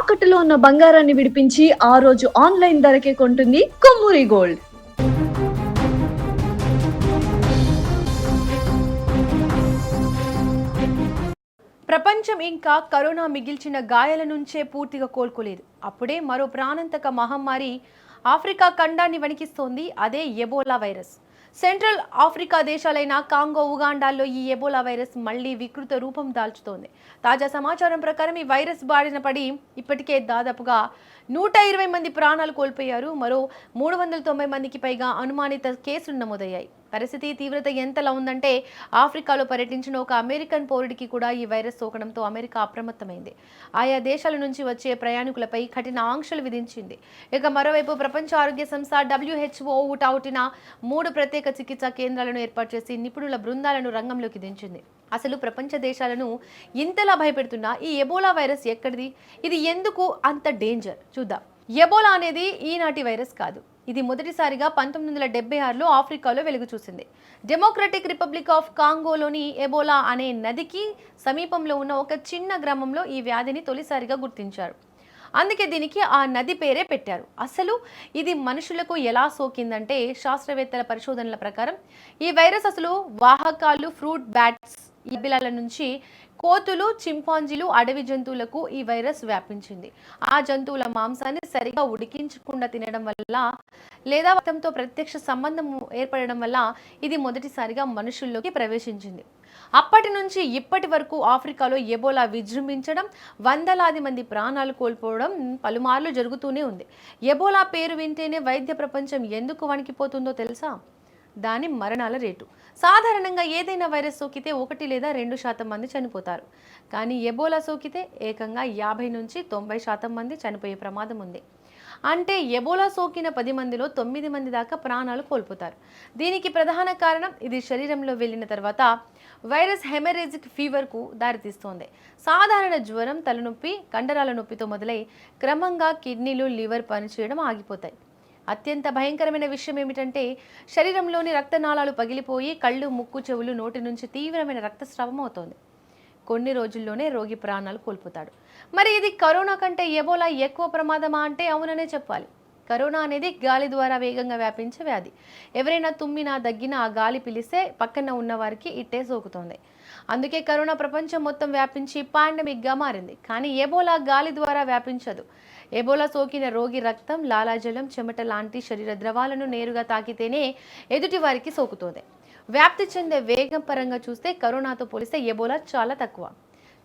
తాకట్టులో ఉన్న బంగారాన్ని విడిపించి ఆ రోజు ఆన్లైన్ ధరకే కొంటుంది కొమ్మూరి గోల్డ్. ప్రపంచం ఇంకా కరోనా మిగిల్చిన గాయాల నుంచే పూర్తిగా కోలుకోలేదు. అప్పుడే మరో ప్రాణాంతక మహమ్మారి ఆఫ్రికా ఖండాన్ని వణికిస్తోంది. అదే ఎబోలా వైరస్. సెంట్రల్ ఆఫ్రికా దేశాలైన కాంగో, ఉగాండాల్లో ఈ ఎబోలా వైరస్ మళ్లీ వికృత రూపం దాల్చుతోంది. తాజా సమాచారం ప్రకారం ఈ వైరస్ బారిన పడి ఇప్పటికే దాదాపుగా 120 మంది ప్రాణాలు కోల్పోయారు. మరో 390 మందికి పైగా అనుమానిత కేసులు నమోదయ్యాయి. పరిస్థితి తీవ్రత ఎంతలా ఉందంటే ఆఫ్రికాలో పర్యటించిన ఒక అమెరికన్ పౌరుడికి కూడా ఈ వైరస్ సోకడంతో అమెరికా అప్రమత్తమైంది. ఆయా దేశాల నుంచి వచ్చే ప్రయాణికులపై కఠిన ఆంక్షలు విధించింది. ఇక మరోవైపు ప్రపంచ ఆరోగ్య సంస్థ WHO ఊటావుటిన 3 ప్రత్యేక చికిత్సా కేంద్రాలను ఏర్పాటు చేసి నిపుణుల బృందాలను రంగంలోకి దించింది. అసలు ప్రపంచ దేశాలను ఇంతలా భయపెడుతున్న ఈ ఎబోలా వైరస్ ఎక్కడిది? ఇది ఎందుకు అంత డేంజర్? చూద్దాం. ఎబోలా అనేది ఈనాటి వైరస్ కాదు. ఇది మొదటిసారిగా 1976లో ఆఫ్రికాలో వెలుగు చూసింది. డెమోక్రటిక్ రిపబ్లిక్ ఆఫ్ కాంగోలోని ఎబోలా అనే నదికి సమీపంలో ఉన్న ఒక చిన్న గ్రామంలో ఈ వ్యాధిని తొలిసారిగా గుర్తించారు. అందుకే దీనికి ఆ నది పేరే పెట్టారు. అసలు ఇది మనుషులకు ఎలా సోకిందంటే శాస్త్రవేత్తల పరిశోధనల ప్రకారం ఈ వైరస్ అసలు వాహకాలు ఫ్రూట్ బ్యాట్స్ ఇబిలాల నుంచి కోతులు, చింపాంజీలు, అడవి జంతువులకు ఈ వైరస్ వ్యాపించింది. ఆ జంతువుల మాంసాన్ని సరిగా ఉడికించకుండా తినడం వల్ల లేదా రక్తంతో ప్రత్యక్ష సంబంధం ఏర్పడడం వల్ల ఇది మొదటిసారిగా మనుషుల్లోకి ప్రవేశించింది. అప్పటి నుంచి ఇప్పటి వరకు ఆఫ్రికాలో ఎబోలా విజృంభించడం, వందలాది మంది ప్రాణాలు కోల్పోవడం పలుమార్లు జరుగుతూనే ఉంది. ఎబోలా పేరు వింటేనే వైద్య ప్రపంచం ఎందుకు వణికిపోతుందో తెలుసా? దాని మరణాల రేటు. సాధారణంగా ఏదైనా వైరస్ సోకితే 1 లేదా 2% మంది చనిపోతారు. కానీ ఎబోలా సోకితే ఏకంగా 50 నుంచి 90% మంది చనిపోయే ప్రమాదం ఉంది. అంటే ఎబోలా సోకిన 10 మందిలో 9 మంది దాకా ప్రాణాలు కోల్పోతారు. దీనికి ప్రధాన కారణం ఇది శరీరంలో వెళ్ళిన తర్వాత వైరస్ హెమరేజిక్ ఫీవర్కు దారితీస్తోంది. సాధారణ జ్వరం, తలనొప్పి, కండరాల నొప్పితో మొదలై క్రమంగా కిడ్నీలు, లివర్ పనిచేయడం ఆగిపోతాయి. అత్యంత భయంకరమైన విషయం ఏమిటంటే శరీరంలోని రక్తనాళాలు పగిలిపోయి కళ్ళు, ముక్కు, చెవులు, నోటి నుంచి తీవ్రమైన రక్తస్రావం అవుతోంది. కొన్ని రోజుల్లోనే రోగి ప్రాణాలు కోల్పోతాడు. మరి ఇది కరోనా కంటే ఎబోలా ఎక్కువ ప్రమాదమా అంటే అవుననే చెప్పాలి. కరోనా అనేది గాలి ద్వారా వేగంగా వ్యాపించే వ్యాధి. ఎవరైనా తుమ్మినా, దగ్గినా ఆ గాలి పిలిస్తే పక్కన ఉన్న వారికి ఇట్టే సోకుతోంది. అందుకే కరోనా ప్రపంచం మొత్తం వ్యాపించి పాండమిక్గా మారింది. కానీ ఎబోలా గాలి ద్వారా వ్యాపించదు. ఎబోలా సోకిన రోగి రక్తం, లాలాజలం, చెమట లాంటి శరీర ద్రవాలను నేరుగా తాకితేనే ఎదుటి వారికి సోకుతోంది. వ్యాప్తి చెందే వేగం పరంగా చూస్తే కరోనాతో పోలిస్తే ఎబోలా చాలా తక్కువ.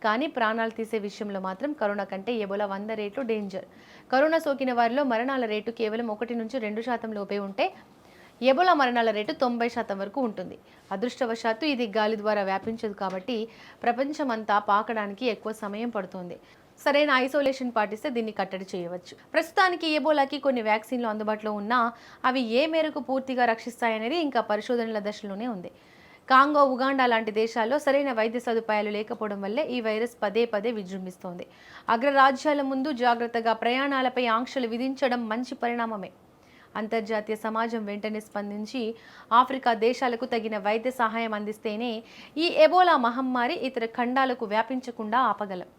కానీ ప్రాణాలు తీసే విషయంలో మాత్రం కరోనా కంటే ఎబోలా 100 రెట్లు డేంజర్. కరోనా సోకిన వారిలో మరణాల రేటు కేవలం 1 నుంచి 2% లోపే ఉంటే ఎబోలా మరణాల రేటు 90% వరకు ఉంటుంది. అదృష్టవశాత్తు ఇది గాలి ద్వారా వ్యాపించదు కాబట్టి ప్రపంచమంతా పాకడానికి ఎక్కువ సమయం పడుతుంది. సరైన ఐసోలేషన్ పాటిస్తే దీన్ని కట్టడి చేయవచ్చు. ప్రస్తుతానికి ఎబోలాకి కొన్ని వ్యాక్సిన్లు అందుబాటులో ఉన్నా అవి ఏ మేరకు పూర్తిగా రక్షిస్తాయనేది ఇంకా పరిశోధనల దశలోనే ఉంది. కాంగో, ఉగాండా లాంటి దేశాల్లో సరైన వైద్య సదుపాయాలు లేకపోవడం వల్లే ఈ వైరస్ పదే పదే విజృంభిస్తోంది. అగ్రరాజ్యాల ముందు జాగ్రత్తగా ప్రయాణాలపై ఆంక్షలు విధించడం మంచి పరిణామమే. అంతర్జాతీయ సమాజం వెంటనే స్పందించి ఆఫ్రికా దేశాలకు తగిన వైద్య సహాయం అందిస్తేనే ఈ ఎబోలా మహమ్మారి ఇతర ఖండాలకు వ్యాపించకుండా ఆపగలం.